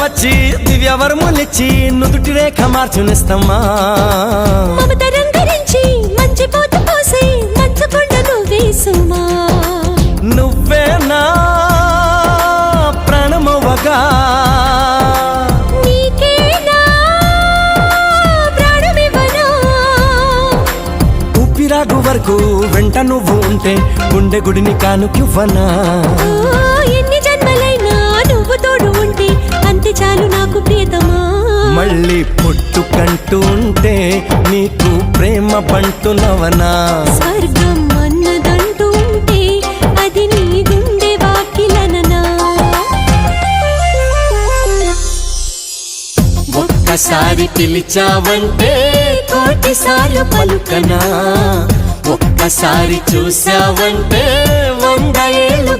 వచ్చి దివ్యవరములిచ్చి నుదుటి రేఖ మార్చునిస్తమ్మా మమత రంగరించి మంచి పోత పోసి మంచుకొండ నువ్వేసుమా నువ్వే నా ప్రాణమవ్వగా నీకేనా ప్రాణమివ్వనా ఊపిరాగు వరకు వెంట నువ్వు ఉంటే గుండె గుడిని కానుకివ్వనా ఎన్ని జన్మలైనా నువ్వు తోడు ఉంటే అంతే చాలు నాకు ప్రియతమా మళ్ళీ పుట్టుకంటూ ఉంటే నీకు ప్రేమ బంటునవనా స్వర్గం అన్నదంటూ ఉంటే అది నీ గుండె వాకిలననా ఒక్కసారి పిలిచావంటే కోటిసార్లు పలుకనా ఒక్కసారి చూసావంటే 100 ఏళ్ళు